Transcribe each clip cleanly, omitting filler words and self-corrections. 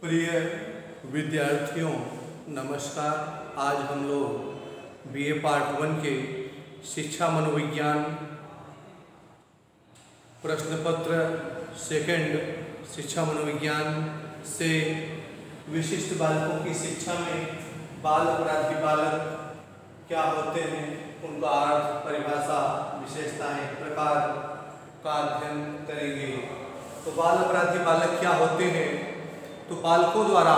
प्रिय विद्यार्थियों नमस्कार। आज हम लोग बीए पार्ट 1 के शिक्षा मनोविज्ञान प्रश्न पत्र सेकंड शिक्षा मनोविज्ञान से विशिष्ट बालकों की शिक्षा में बाल अपराधी बालक क्या होते हैं, उनका अर्थ, परिभाषा, विशेषताएं, प्रकार का अध्ययन करेंगे। तो बाल अपराधी बालक क्या होते हैं? तो बालकों द्वारा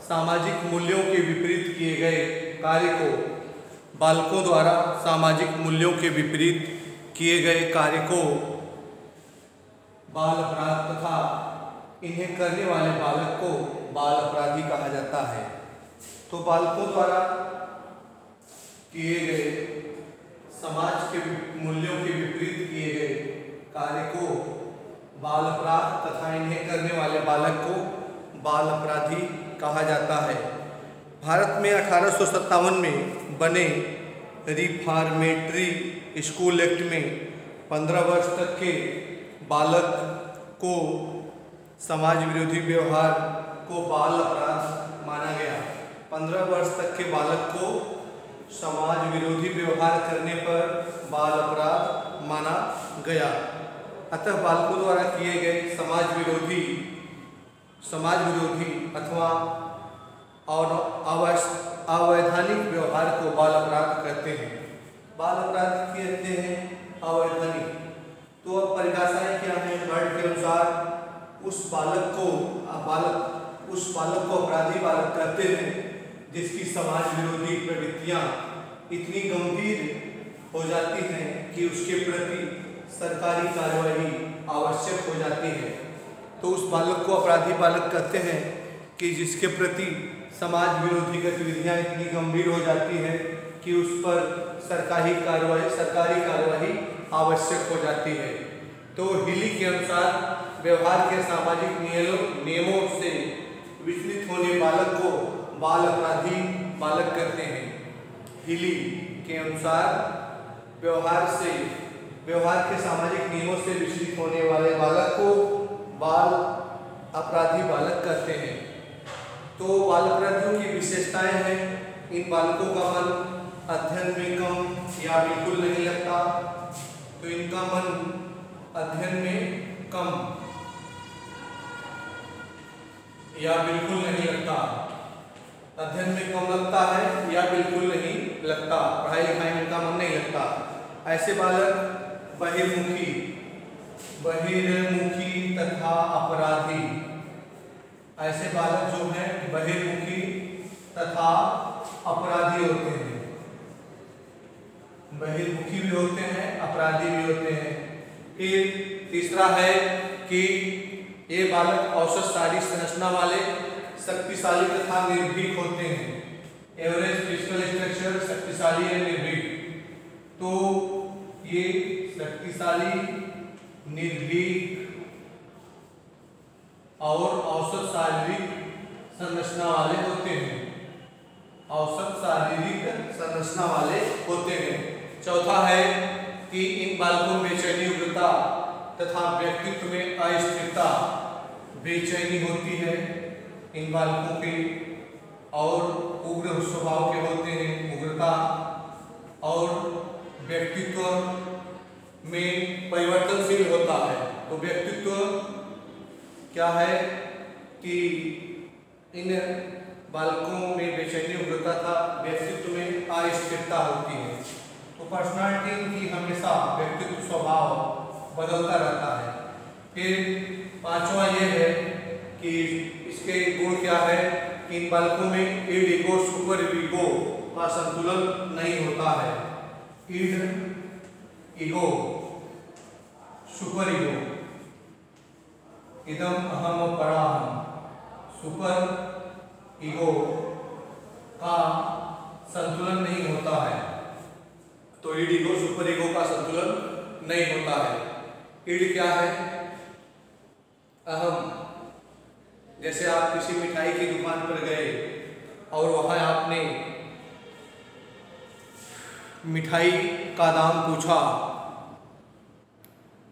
सामाजिक मूल्यों के विपरीत किए गए कार्य को बालकों द्वारा सामाजिक मूल्यों के विपरीत किए गए कार्य को बाल अपराध तथा इन्हें करने वाले बालक को बाल अपराधी कहा जाता है। तो बालकों द्वारा किए गए समाज के मूल्यों के विपरीत किए गए कार्य को बाल अपराध तथा इन्हें करने वाले बालक को बाल अपराधी कहा जाता है। भारत में 1857 में बने रिफॉर्मेटरी स्कूल एक्ट में 15 वर्ष तक के बालक को समाज विरोधी व्यवहार को बाल अपराध माना गया। 15 वर्ष तक के बालक को समाज विरोधी व्यवहार करने पर बाल अपराध माना गया। अतः बालकों द्वारा किए गए समाज विरोधी अथवा अवैधानिक व्यवहार को बाल अपराध कहते हैं। बाल अपराध कहते हैं अवैधानिक। तो अब परिभाषाएं क्या हैं? वर्ड के अनुसार उस बालक को अपराधी बालक कहते हैं जिसकी समाज विरोधी प्रवृत्तियां इतनी गंभीर हो जाती हैं कि उसके प्रति सरकारी कार्रवाई आवश्यक हो जाती है। तो उस बालक को अपराधी बालक कहते हैं कि जिसके प्रति समाज विरोधी गतिविधियां इतनी गंभीर हो जाती हैं कि उस पर सरकारी कार्रवाई आवश्यक हो जाती है। तो हिली के अनुसार व्यवहार के सामाजिक नियमों से विचलित होने बालक को बाल अपराधी बालक कहते हैं। हिली के अनुसार व्यवहार के सामाजिक नियमों से विचलित होने वाले बालक को बाल अपराधी बालक कहते हैं। तो बाल अपराधियों की विशेषताएं हैं। इन बालकों का मन अध्ययन में कम या बिल्कुल नहीं लगता। तो इनका मन अध्ययन में कम या बिल्कुल नहीं लगता। अध्ययन में कम लगता है या बिल्कुल नहीं लगता, पढ़ाई लिखाई में इनका मन नहीं लगता। ऐसे बालक बहिर्मुखी तथा अपराधी। ऐसे बालक जो हैं बहिर्मुखी तथा अपराधी होते हैं। बहिर्मुखी भी होते हैं, अपराधी भी होते हैं। फिर तीसरा है कि ये बालक औसत शारीरिक संरचना वाले, शक्तिशाली तथा निर्भीक होते हैं। एवरेज फिजिकल स्ट्रक्चर, शक्तिशाली या निर्भीक। तो ये शक्तिशाली, निर्भीक और औसत शारीरिक संरचना वाले होते हैं। औसत शारीरिक संरचना वाले होते हैं। चौथा है कि इन बालकों में बेचैनी, उग्रता तथा व्यक्तित्व में अस्थिरता, बेचैनी होती है इन बालकों के, और उग्र स्वभाव के होते हैं, उग्रता, और व्यक्तित्व में परिवर्तनशील होता है। तो व्यक्तित्व क्या है कि इन बालकों में बेचैनी, उग्रता था, व्यक्तित्व में अस्थिरता होती है। तो पर्सनालिटी इनकी हमेशा व्यक्तित्व स्वभाव बदलता रहता है। फिर पांचवा ये है कि इसके गुण क्या है कि इन बालकों में ईड ईगो सुपर ईगो का संतुलन नहीं होता है। ईड ईगो सुपर ईगो, इदम अहम पराहम, सुपर ईगो का संतुलन नहीं होता है। तो ईड ईगो सुपर ईगो का संतुलन नहीं होता है। ईड क्या है? अहम। जैसे आप किसी मिठाई की दुकान पर गए और वहां आपने मिठाई का दाम पूछा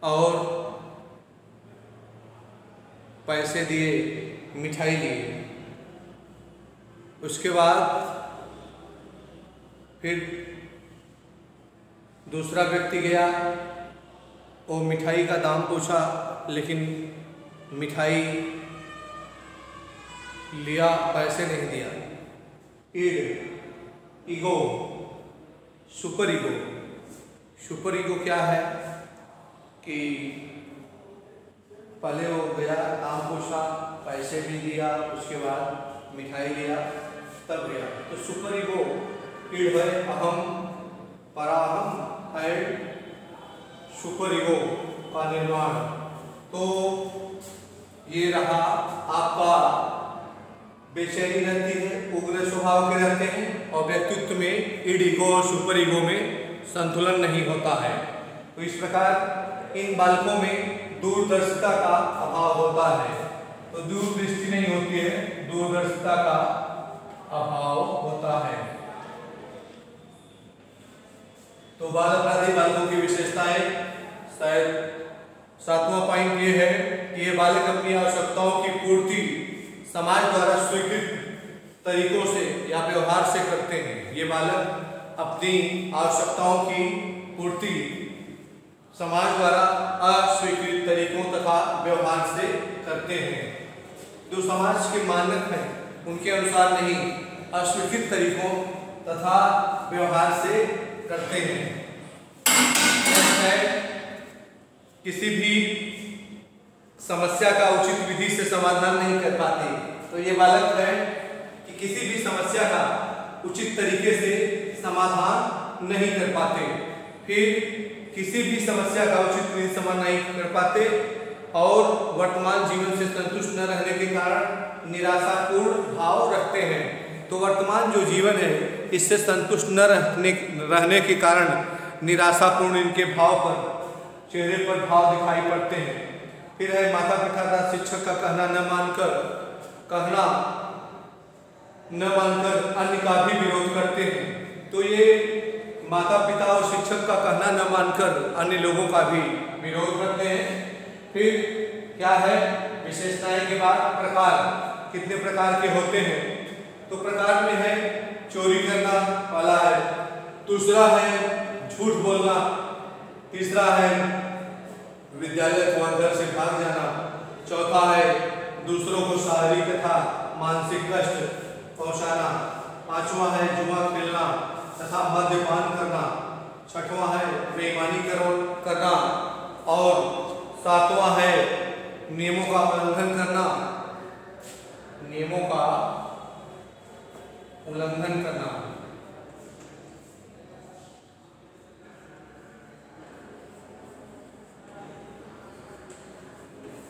और पैसे दिए मिठाई लिए। उसके बाद फिर दूसरा व्यक्ति गया, वो मिठाई का दाम पूछा, लेकिन मिठाई लिया, पैसे नहीं दिया। Ego, super ego. Super ego क्या है कि पहले वो गया, दाम पूछा, पैसे भी दिया, उसके बाद मिठाई लिया, तब गया। तो सुपर ईगो ईड है अहम, पराहम है सुपर ईगो का निर्माण। तो ये रहा आपका, बेचैनी रहती है, उग्र स्वभाव के रहते हैं, और व्यक्तित्व में ईड ईगो और सुपर ईगो में संतुलन नहीं होता है। तो इस प्रकार इन बालकों में दूरदर्शिता का अभाव होता है। तो दूरदृष्टि नहीं होती है, दूरदर्शिता का अभाव होता है। तो बाल अपराधी बालकों की विशेषताएं, शायद 7वां पॉइंट ये है कि ये बालक अपनी आवश्यकताओं की पूर्ति समाज द्वारा स्वीकृत तरीकों से या व्यवहार से करते हैं। ये बालक अपनी आवश्यकताओं की पूर्ति समाज द्वारा अस्वीकृत तरीकों तथा व्यवहार से करते हैं। जो समाज के मानक हैं उनके अनुसार नहीं, अस्वीकृत तरीकों तथा व्यवहार से करते हैं। किसी भी समस्या का उचित विधि से समाधान नहीं कर पाते। तो ये बालक है कि किसी भी समस्या का उचित तरीके से समाधान नहीं कर पाते, फिर किसी भी समस्या का उचित विधि से समाधान नहीं कर पाते, और वर्तमान जीवन से संतुष्ट न रहने के कारण निराशापूर्ण भाव रखते हैं। तो वर्तमान जो जीवन है इससे संतुष्ट न रहने के कारण निराशापूर्ण इनके भाव पर, चेहरे पर भाव दिखाई पड़ते हैं। फिर है माता पिता का शिक्षक का कहना न मानकर अन्य का भी विरोध करते हैं। तो ये माता पिता और शिक्षक का कहना न मानकर अन्य लोगों का भी विरोध करते हैं। फिर क्या है विशेषताएं के बाद प्रकार, कितने प्रकार के होते हैं। तो प्रकार में है चोरी करना वाला है, दूसरा है झूठ बोलना, तीसरा है विद्यालय को घर से भाग जाना, चौथा है दूसरों को शारीरिक तथा मानसिक कष्ट पहुंचाना, पांचवा है जुआ खेलना तथा मद्यपान करना, छठवां है बेईमानी करना, और सातवां है नियमों का उल्लंघन करना, नियमों का उल्लंघन करना।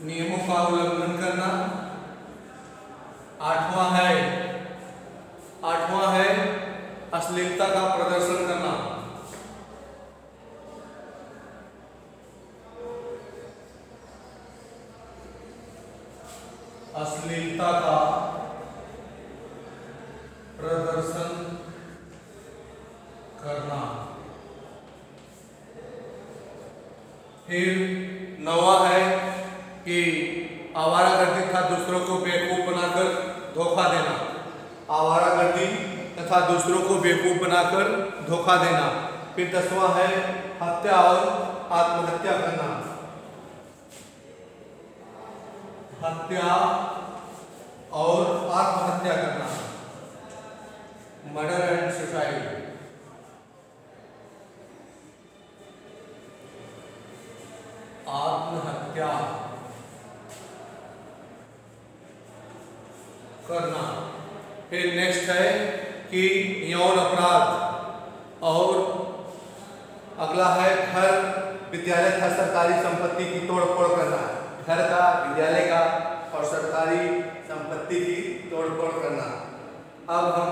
नियमों का उल्लंघन करना। आठवां है अश्लीलता का प्रदर्शन करना। अश्लीलता का प्रदर्शन करना। फिर नौवां है कि आवारागर्दी तथा दूसरों को बेवकूफ बनाकर धोखा देना। आवारागर्दी तथा दूसरों को बेवकूफ बनाकर धोखा देना। फिर 10वां है हत्या और आत्महत्या करना। हत्या और आत्महत्या करना, मर्डर एंड सुसाइड। आत्महत्या करना। फिर नेक्स्ट है कि यौन अपराध, और अगला है घर, विद्यालय तथा सरकारी संपत्ति की तोड़फोड़ करना। घर का, विद्यालय का और सरकारी संपत्ति की तोड़फोड़ करना। अब हम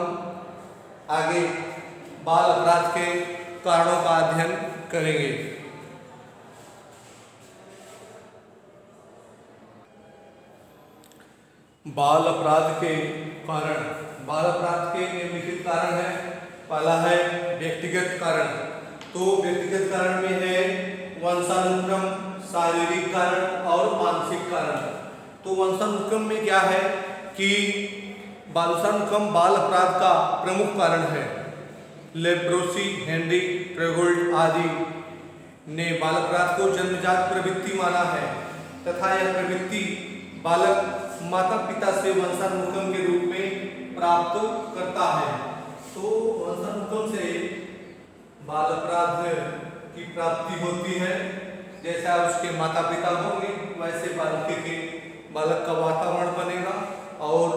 आगे बाल अपराध के कारणों का अध्ययन करेंगे। बाल अपराध के कारण, बाल अपराध के निम्नलिखित कारण है। पहला है व्यक्तिगत कारण। तो व्यक्तिगत कारण में है वंशानुक्रम, शारीरिक कारण और मानसिक कारण। तो वंशानुक्रम में क्या है कि वंशानुक्रम बाल अपराध का प्रमुख कारण है। लेप्रोसी, हेनरी प्रेगोल्ड आदि ने बाल अपराध को जन्मजात प्रवृत्ति माना है तथा यह प्रवृत्ति बालक माता पिता से वंशानुक्रम के रूप में प्राप्त करता है। तो वंशानुक्रम से बाल अपराध की प्राप्ति होती है। जैसा उसके माता पिता होंगे वैसे बालक का वातावरण बनेगा और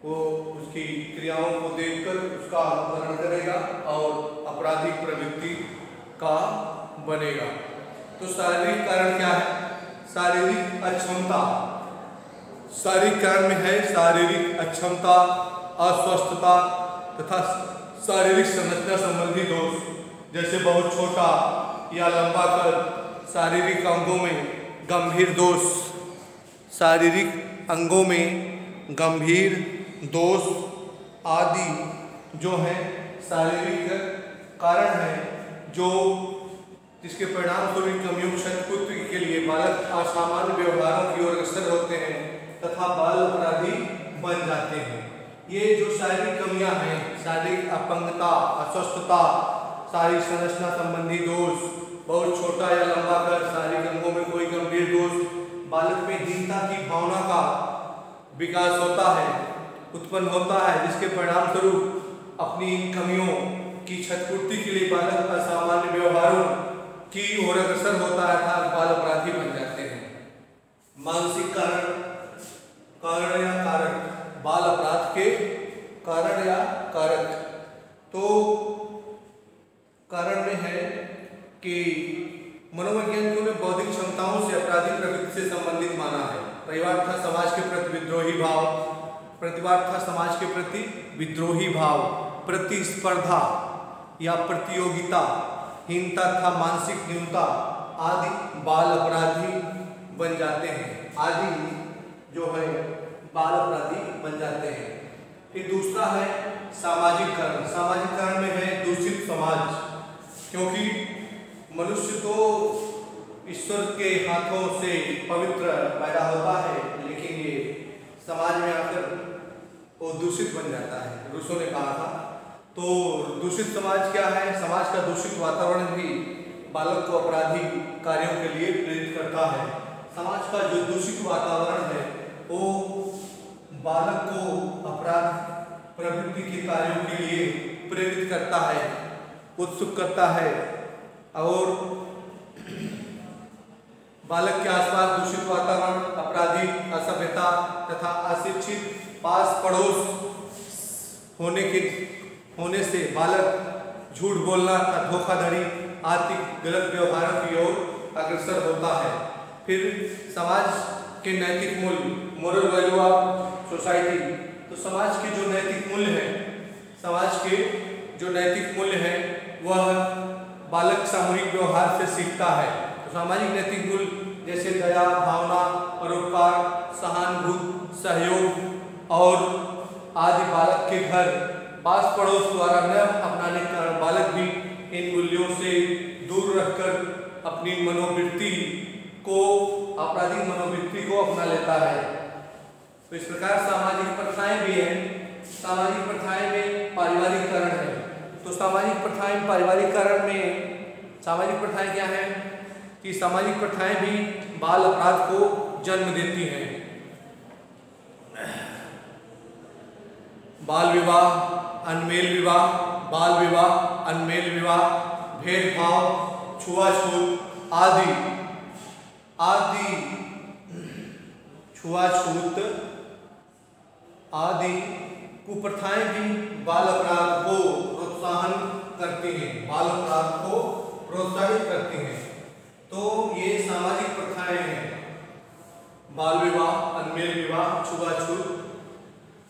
वो उसकी क्रियाओं को देखकर उसका अनुकरण करेगा और आपराधिक प्रवृत्ति का बनेगा। तो शारीरिक कारण क्या है? शारीरिक अक्षमता। शारीरिक कारण में है शारीरिक अक्षमता, अस्वस्थता तथा शारीरिक संरचना संबंधी दोष, जैसे बहुत छोटा या लंबा कद, शारीरिक अंगों में गंभीर दोष, शारीरिक अंगों में गंभीर दोष आदि जो है शारीरिक कारण है जो जिसके परिणाम स्वरूप कमियों क्षतिपूर्ति के लिए बालक असामान्य व्यवहारों की ओर अग्रसर होते हैं तथा बाल अपराधी बन जाते हैं। ये जो शारीरिक कमियां हैं, शारीरिक अपंगता, अस्वस्थता, शारीरिक संरचना संबंधी दोष, बहुत छोटा या लंबा कर, शारीरिक अंगों में कोई गंभीर दोष, बालक में हीनता की भावना का विकास होता है, उत्पन्न होता है, जिसके परिणाम स्वरूप अपनी इन कमियों की क्षतिपूर्ति के लिए बालक असामान्य व्यवहारों की ओर अग्रसर होता है अर्थात बाल अपराधी बन जाते हैं। मानसिक कारण या कारक, बाल अपराध के कारण या कारक। तो कारण में है कि मनोवैज्ञानिकों ने बौद्धिक क्षमताओं से आपराधिक प्रवृत्ति से संबंधित माना है। परिवार तथा समाज के प्रति विद्रोही भाव, प्रतिवाद तथा समाज के प्रति विद्रोही भाव, प्रतिस्पर्धा या प्रतियोगिता, हीनता तथा मानसिक न्यूनता आदि बाल अपराधी बन जाते हैं। आदि जो है बाल अपराधी बन जाते हैं। फिर दूसरा है सामाजिक कारण। सामाजिक कारण में है दूषित समाज, क्योंकि मनुष्य तो ईश्वर के हाथों से पवित्र पैदा होता है, लेकिन ये समाज में आकर वो दूषित बन जाता है। रूसो ने कहा था। तो दूषित समाज क्या है? समाज का दूषित वातावरण भी बालक को अपराधी कार्यों के लिए प्रेरित करता है। समाज का जो दूषित वातावरण है वो बालक को अपराध प्रवृत्ति के कार्यों के लिए प्रेरित करता है, उत्सुक करता है और बालक के आसपास दूषित वातावरण, अपराधी, असभ्यता तथा अशिक्षित पास पड़ोस होने से बालक झूठ बोलना, धोखाधड़ी आदि गलत व्यवहारों की ओर अग्रसर होता है। फिर समाज के नैतिक मूल्य, मोरल वैल्यू ऑफ सोसाइटी। तो समाज के जो नैतिक मूल्य हैं, समाज के जो नैतिक मूल्य हैं वह बालक सामूहिक व्यवहार से सीखता है। तो सामाजिक नैतिक मूल्य जैसे दया भावना, परोपकार, सहानुभूति, सहयोग और आदि बालक के घर पास पड़ोस द्वारा न अपनाने के कारण बालक भी इन मूल्यों से दूर रहकर अपनी मनोवृत्ति को, आपराधिक मनोवृत्ति को अपना लेता है। तो इस प्रकार सामाजिक प्रथाएं भी हैं। सामाजिक प्रथाएं में पारिवारिक कारण है। तो सामाजिक प्रथाएं पारिवारिक कारण में सामाजिक प्रथाएं क्या है कि सामाजिक प्रथाएं भी बाल अपराध को जन्म देती हैं। बाल विवाह, अनमेल विवाह, बाल विवाह, अनमेल विवाह, भेदभाव, छुआछूत आदि कुप्रथाएं भी बाल अपराध को प्रोत्साहन करती हैं, बाल अपराध को प्रोत्साहित करती हैं। तो ये सामाजिक प्रथाएं हैं, बाल विवाह, अनमेल विवाह, छुआछूत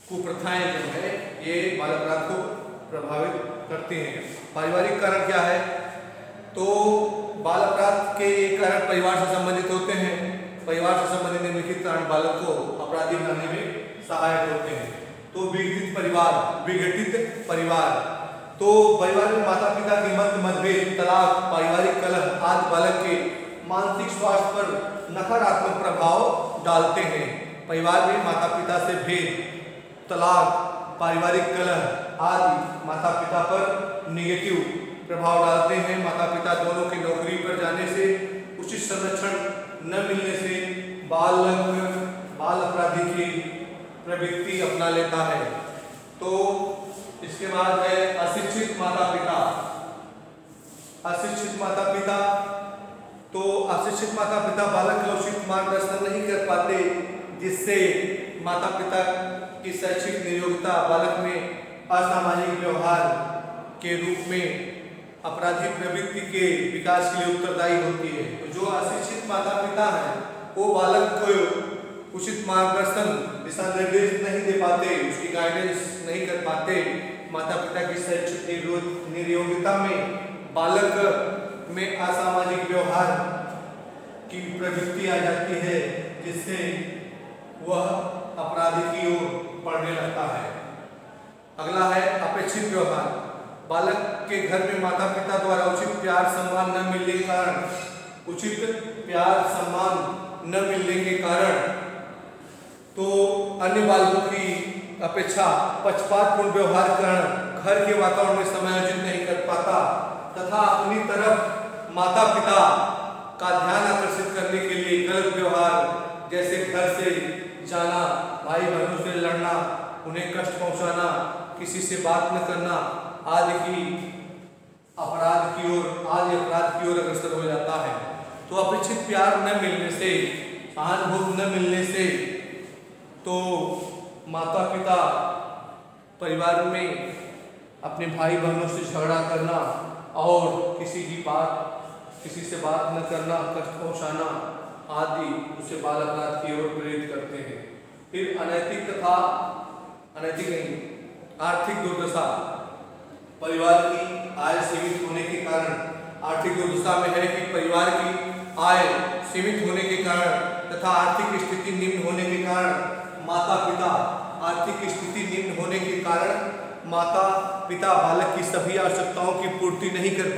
कुप्रथाएं जो है ये बाल अपराध को प्रभावित करती हैं। पारिवारिक कारण क्या है? तो बाल अपराध के कारण परिवार से संबंधित होते हैं। परिवार से संबंधित निम्नलिखित कारण बालक को अपराधी बनाने में सहायक होते हैं। तो विघटित परिवार, तो परिवार में माता पिता के मध्य मतभेद, तलाक, पारिवारिक कलह आदि बालक के मानसिक स्वास्थ्य पर नकारात्मक प्रभाव डालते हैं। परिवार में माता पिता से भेद, तलाक, पारिवारिक कलह आदि माता पिता पर निगेटिव प्रभाव डालते हैं। माता पिता दोनों की नौकरी पर जाने से, उचित संरक्षण न मिलने से बाल अपराधी की प्रवृत्ति अपना लेता है। तो इसके बाद है अशिक्षित माता पिता। अशिक्षित माता पिता, तो अशिक्षित माता पिता बालक का उचित मार्गदर्शन नहीं कर पाते, जिससे माता पिता की शैक्षिक नियोग्यता बालक में असामाजिक व्यवहार के रूप में अपराधी प्रवृत्ति के विकास के लिए उत्तरदायी होती है। तो जो अशिक्षित माता पिता है वो बालक को उचित मार्गदर्शन, दिशा निर्देश नहीं दे पाते, उसकी गाइडेंस नहीं कर पाते। माता पिता की शैक्षिक नियोग्यता में बालक में असामाजिक व्यवहार की प्रवृत्ति आ जाती है, जिससे वह अपराधी की ओर बढ़ने लगता है। अगला है अपेक्षित व्यवहार। बालक के घर में माता पिता द्वारा उचित प्यार सम्मान न मिलने के कारण, उचित प्यार सम्मान न मिलने के कारण तो अन्य बालकों की अपेक्षा पक्षपातपूर्ण व्यवहार कारण घर के वातावरण में समायोजित नहीं कर पाता तथा अपनी तरफ माता पिता का ध्यान आकर्षित करने के लिए गलत व्यवहार, जैसे घर से जाना, भाई बहनों से लड़ना, उन्हें कष्ट पहुंचाना, किसी से बात न करना आदि की अपराध की ओर अग्रसर हो जाता है। तो अपेक्षित प्यार न मिलने से, सहानुभूति न मिलने से तो माता पिता परिवार में अपने भाई बहनों से झगड़ा करना और किसी से बात न करना, कष्ट पहुंचाना आदि उसे बाल अपराध की ओर प्रेरित करते हैं। फिर आर्थिक दुर्दशा। परिवार की आय सीमित होने के कारण, आर्थिक दुर्दशा में है कि परिवार की आय सीमित होने के कारण तथा आर्थिक स्थिति निम्न होने के कारण माता पिता बालक की सभी आवश्यकताओं की पूर्ति नहीं कर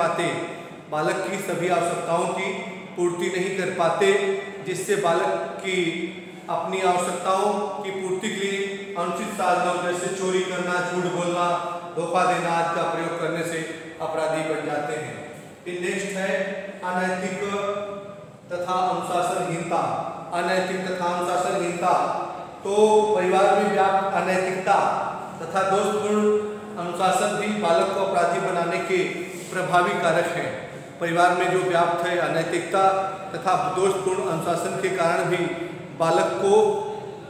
पाते, जिससे बालक की अपनी आवश्यकताओं की पूर्ति के लिए अनुचित साधनों जैसे चोरी करना, झूठ बोलना, धोखा देना आदि का प्रयोग करने से अपराधी बन जाते हैं। फिर नेक्स्ट है अनैतिक तथा अनुशासनहीनता। तो परिवार में व्याप्त अनैतिकता तथा दोषपूर्ण अनुशासन भी बालक को अपराधी बनाने के प्रभावी कारक हैं। परिवार में जो व्याप्त है अनैतिकता तथा दोषपूर्ण अनुशासन के कारण भी बालक को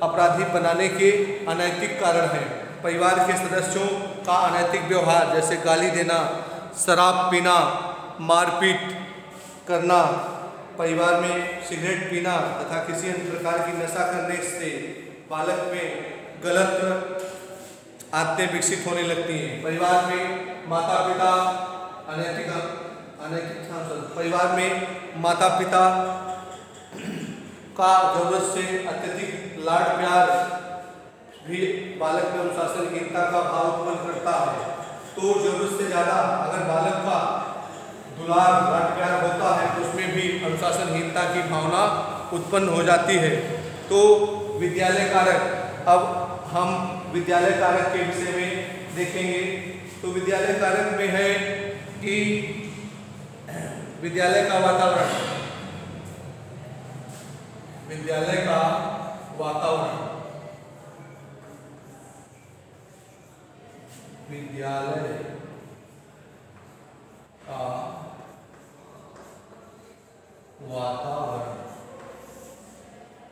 अपराधी बनाने के अनैतिक कारण हैं। परिवार के सदस्यों का अनैतिक व्यवहार, जैसे गाली देना, शराब पीना, मारपीट करना, परिवार में सिगरेट पीना तथा किसी अन्य प्रकार की नशा करने से बालक में गलत आदतें विकसित होने लगती हैं। परिवार में माता पिता का जरूरत से अत्यधिक लाड प्यार भी बालक में अनुशासनहीनता का भाव उत्पन्न करता है। तो जरूरत से ज़्यादा अगर बालक का दुलार लाड प्यार होता है तो उसमें भी अनुशासनहीनता की भावना उत्पन्न हो जाती है। तो विद्यालय कारक, अब हम विद्यालय कारक के विषय में देखेंगे। तो विद्यालय कारक में है कि विद्यालय का वातावरण, विद्यालय का वातावरण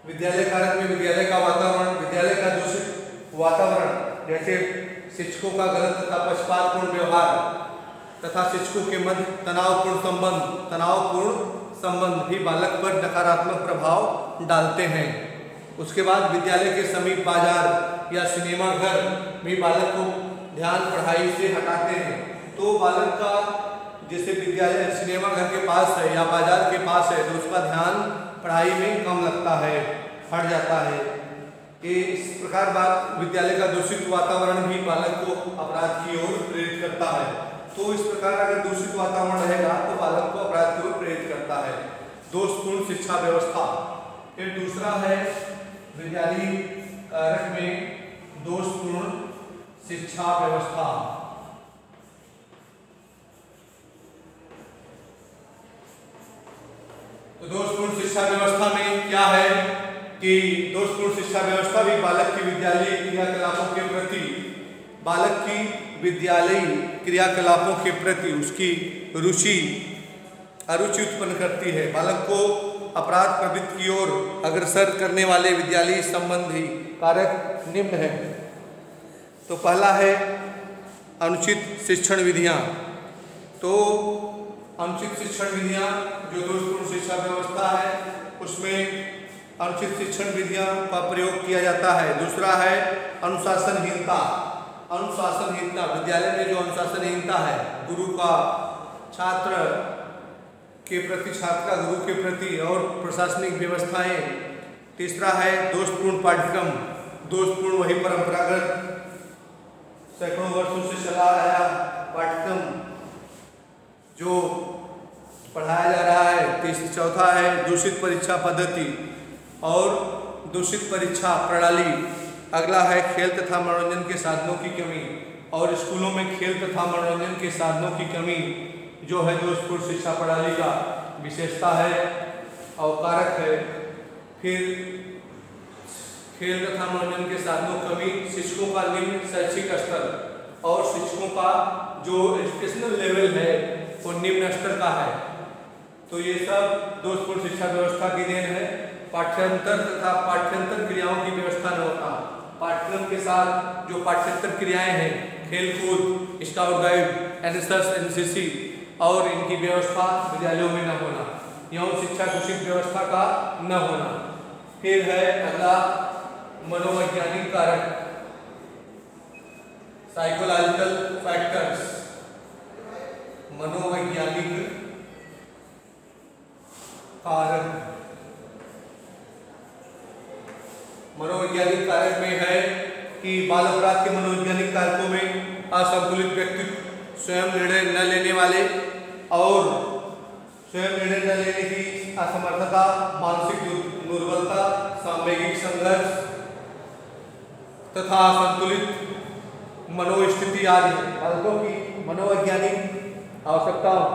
विद्यालय कारक में विद्यालय का वातावरण, विद्यालय का दूषित वातावरण, जैसे शिक्षकों का गलत तथा पक्षपातपूर्ण व्यवहार तथा शिक्षकों के मध्य तनावपूर्ण संबंध भी बालक पर नकारात्मक प्रभाव डालते हैं। उसके बाद विद्यालय के समीप बाजार या सिनेमा घर भी बालक को ध्यान पढ़ाई से हटाते हैं। तो बालक का जैसे विद्यालय सिनेमा घर के पास है या बाजार के पास है तो उसका ध्यान पढ़ाई में कम लगता है, हट जाता है। इस प्रकार विद्यालय का दूषित वातावरण भी बालक को अपराध की ओर प्रेरित करता है। तो इस प्रकार अगर दूषित वातावरण रहेगा तो बालक को अपराध की ओर प्रेरित करता है। दोषपूर्ण शिक्षा व्यवस्था, फिर दूसरा है विद्यालय कारक में दोषपूर्ण शिक्षा व्यवस्था। तो दोषपूर्ण शिक्षा व्यवस्था में क्या है कि दोषपूर्ण शिक्षा व्यवस्था भी बालक की विद्यालय क्रियाकलापों के प्रति उसकी अरुचि उत्पन्न करती है। बालक को अपराध प्रवृत्ति की ओर अग्रसर करने वाले विद्यालय संबंधी कारक निम्न है। तो पहला है अनुचित शिक्षण विधियां। तो अनुचित शिक्षण विधियां जो दोषपूर्ण शिक्षा व्यवस्था है उसमें अनुचित शिक्षण विधियां का प्रयोग किया जाता है। दूसरा है अनुशासनहीनता। विद्यालय में जो अनुशासनहीनता है, गुरु का छात्र के प्रति, छात्र का गुरु के प्रति, और प्रशासनिक व्यवस्थाएं। तीसरा है दोषपूर्ण पाठ्यक्रम। दोषपूर्ण वही परंपरागत सैकड़ों वर्षों से चला आया पाठ्यक्रम जो पढ़ाया जा रहा है। चौथा है दूषित परीक्षा पद्धति और दूषित परीक्षा प्रणाली। अगला है खेल तथा मनोरंजन के साधनों की कमी, और स्कूलों में खेल तथा मनोरंजन के साधनों की कमी जो है दोषपूर्ण शिक्षा प्रणाली का विशेषता है और कारक है। फिर खेल तथा मनोरंजन के साधनों की कमी, शिक्षकों का निम्न शैक्षिक स्तर और शिक्षकों का जो एजुकेशनल लेवल है वो निम्न स्तर का है। तो ये सब दोषपूर्ण शिक्षा व्यवस्था की देन है। पाठ्यांतर तथा पाठ्यंतर क्रियाओं की व्यवस्था न होना। पाठ्यक्रम के साथ जो पाठ्यंतर क्रियाएं हैं, खेलकूद, स्काउट गाइड, एनएसएस, एनसीसी और इनकी व्यवस्था विद्यालयों में न होना, यौन शिक्षा की उचित व्यवस्था का न होना। फिर है अगला मनोवैज्ञानिक कारक, साइकोलॉजिकल फैक्टर्स। मनोवैज्ञानिक कारक, मनोवैज्ञानिक कारक में है कि बाल अपराध के मनोवैज्ञानिक कारकों में असंतुलित व्यक्तित्व, स्वयं निर्णय न लेने वाले और स्वयं निर्णय न लेने की असमर्थता, मानसिक दुर्बलता, सामयिक संघर्ष तथा असंतुलित मनोस्थिति आदि बालकों की मनोवैज्ञानिक आवश्यकताओं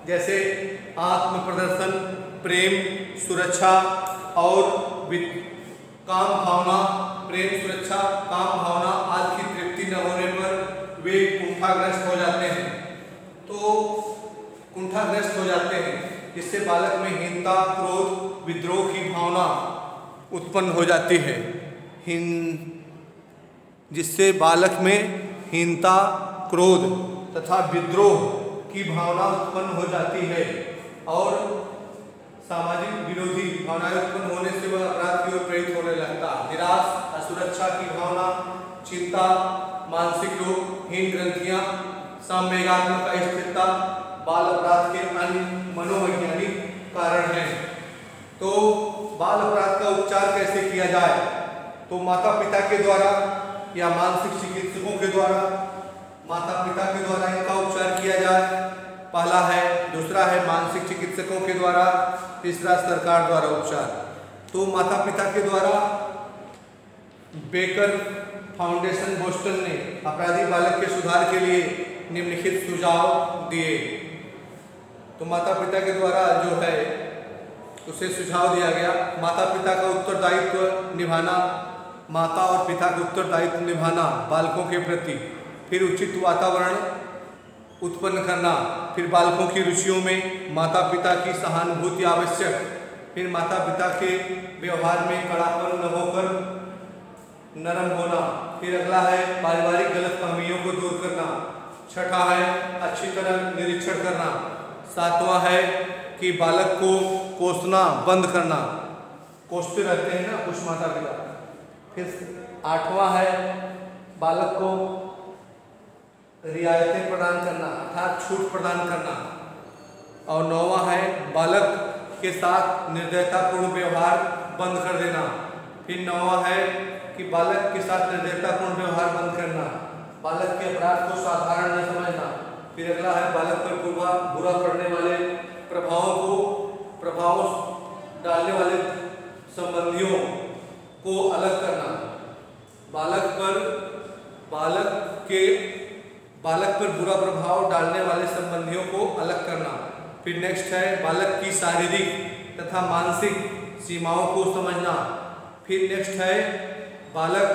जैसे आत्म प्रदर्शन, प्रेम, सुरक्षा और काम भावना, प्रेम, सुरक्षा, काम भावना आदि की तृप्ति न होने पर वे कुंठाग्रस्त हो जाते हैं। कुंठाग्रस्त हो जाते हैं, जिससे बालक में हीनता, क्रोध, विद्रोह की भावना उत्पन्न हो जाती है। जिससे बालक में हीनता, क्रोध तथा विद्रोह की भावना उत्पन्न हो जाती है और सामाजिक विरोधी भावनाएं उत्पन्न होने से वह अपराध की ओर प्रेरित होने लगता है। निराश, असुरक्षा की भावना, चिंता, मानसिक रोग, हीन ग्रंथियां, संवेगात्मक अस्थिरता बाल अपराध के अन्य मनोवैज्ञानिक कारण हैं। तो बाल अपराध का उपचार कैसे किया जाए? तो माता पिता के द्वारा या मानसिक चिकित्सकों के द्वारा, माता पिता के द्वारा इनका उपचार किया जाए, पहला है। दूसरा है मानसिक चिकित्सकों के द्वारा, तीसरा सरकार द्वारा उपचार। तो माता पिता के द्वारा बेकर फाउंडेशन बोस्टन ने अपराधी बालक के सुधार के लिए निम्नलिखित सुझाव दिए। तो माता पिता के द्वारा जो है उसे सुझाव दिया गया, माता पिता का उत्तरदायित्व निभाना, माता और पिता का उत्तरदायित्व निभाना बालकों के प्रति, फिर उचित वातावरण उत्पन्न करना, फिर बालकों की रुचियों में माता पिता की सहानुभूति आवश्यक, फिर माता पिता के व्यवहार में कड़ापन न होकर नरम होना, फिर अगला है पारिवारिक गलतफहमियों को दूर करना, छठा है अच्छी तरह निरीक्षण करना, सातवां है कि बालक को कोसना बंद करना, कोसते रहते हैं ना कुछ माता पिता, फिर आठवां है बालक को रियायतें प्रदान करना अर्थात छूट प्रदान करना, और नौवां है बालक के साथ निर्दयतापूर्ण व्यवहार बंद कर देना, फिर नौवां है कि बालक के साथ निर्दयतापूर्ण व्यवहार बंद करना, बालक के अपराध को साधारण न समझना, फिर अगला है बालक पर बुरा पड़ने वाले प्रभाव डालने वाले संबंधियों को अलग करना, बालक पर बुरा प्रभाव डालने वाले संबंधियों को अलग करना। फिर नेक्स्ट है बालक की शारीरिक तथा मानसिक सीमाओं को समझना। फिर नेक्स्ट है बालक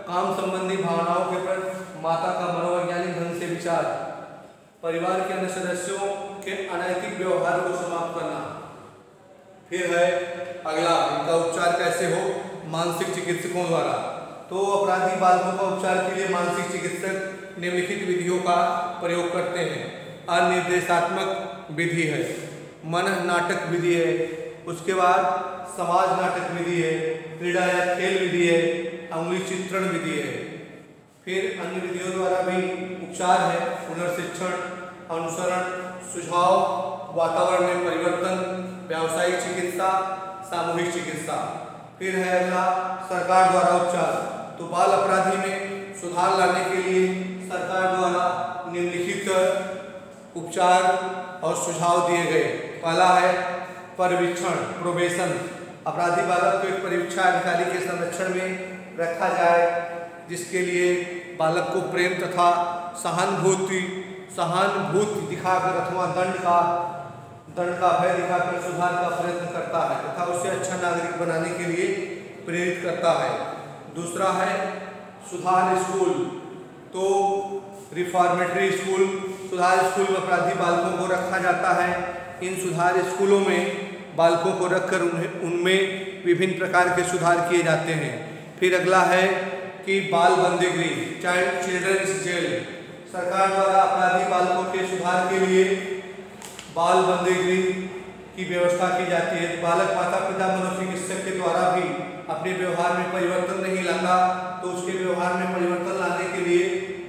काम संबंधी भावनाओं के प्रति माता का मनोवैज्ञानिक ढंग से विचार। परिवार के अन्य सदस्यों के अनैतिक व्यवहार को समाप्त करना। फिर है अगला, इनका उपचार कैसे हो, मानसिक चिकित्सकों द्वारा। तो अपराधी बालकों का उपचार के लिए मानसिक चिकित्सक निम्नलिखित विधियों का प्रयोग करते हैं। अनिर्देशात्मक विधि है, मन नाटक विधि है, उसके बाद समाज नाटक विधि है, क्रीड़ा या खेल विधि है, अंगुली चित्रण विधि है। फिर अन्य विधियों द्वारा भी उपचार है, पुनर्शिक्षण, अनुसरण, सुझाव, वातावरण में परिवर्तन, व्यावसायिक चिकित्सा, सामूहिक चिकित्सा। फिर है अगला सरकार द्वारा उपचार। तो बाल अपराधी में सुधार लाने के लिए सरकार द्वारा निम्नलिखित उपचार और सुझाव दिए गए। पहला है परिवीक्षण, प्रोबेशन। अपराधी बालक को एक परीक्षा अधिकारी के संरक्षण में रखा जाए, जिसके लिए बालक को प्रेम तथा सहानुभूति दिखाकर अथवा दंड का भय दिखाकर सुधार का प्रयत्न करता है तथा उसे अच्छा नागरिक बनाने के लिए प्रेरित करता है। दूसरा है सुधार स्कूल। तो रिफॉर्मेटरी स्कूल, सुधार स्कूल में अपराधी बालकों को रखा जाता है। इन सुधार स्कूलों में बालकों को रखकर उनमें विभिन्न प्रकार के सुधार किए जाते हैं। फिर अगला है कि बाल बंदीगृह, चाइल्ड चिल्ड्रंस जेल। सरकार द्वारा अपराधी बालकों के सुधार के लिए बाल बंदीगृह की व्यवस्था की जाती है। बालक माता पिता मनोचिकित्सक के द्वारा भी अपने व्यवहार में परिवर्तन नहीं लाता, तो उसके व्यवहार में परिवर्तन लाने के लिए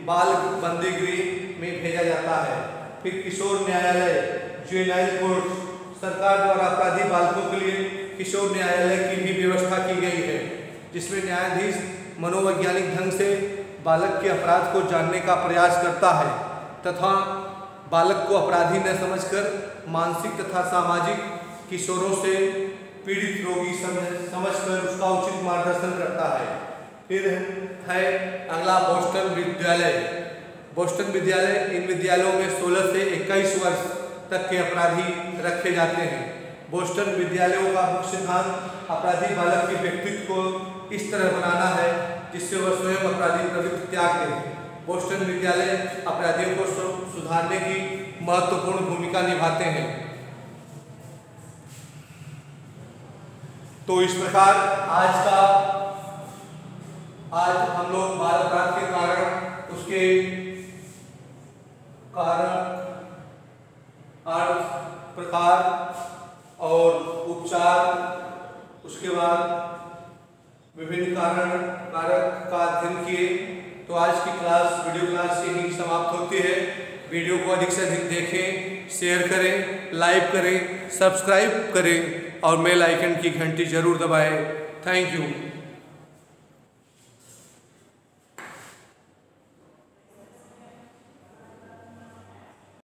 बाल बंदीगृह में भेजा जाता है। फिर किशोर न्यायालय, जुवेनाइल कोर्ट। सरकार द्वारा अपराधी बालकों के लिए किशोर न्यायालय की भी व्यवस्था की गई है, जिसमें न्यायाधीश मनोवैज्ञानिक ढंग से बालक के अपराध को जानने का प्रयास करता है तथा बालक को अपराधी न समझकर मानसिक तथा सामाजिक किशोरों से पीड़ित रोगी समझकर उसका उचित मार्गदर्शन करता है। फिर है अगला बोस्टन विद्यालय। बोस्टन विद्यालय, इन विद्यालयों में 16 से 21 वर्ष तक के अपराधी रखे जाते हैं। बोस्टन विद्यालयों का मुख्य सिद्धांत अपराधी बालक के व्यक्तित्व को इस तरह बनाना है जिससे वह स्वयं अपराधी प्रवृत्ति त्याग दे। बोस्टन विद्यालय अपराधियों को सुधारने की महत्वपूर्ण भूमिका निभाते हैं। तो इस प्रकार आज हम लोग बाल अपराध के कारण, उसके कारण, अर्थ, प्रकार और उपचार, उसके बाद विभिन्न कारण कारक का अध्ययन किए। तो आज की क्लास, वीडियो क्लास यहीं समाप्त होती है। वीडियो को अधिक से अधिक देखें, शेयर करें, लाइक करें, सब्सक्राइब करें और बेल आइकन की घंटी जरूर दबाएं। Thank you.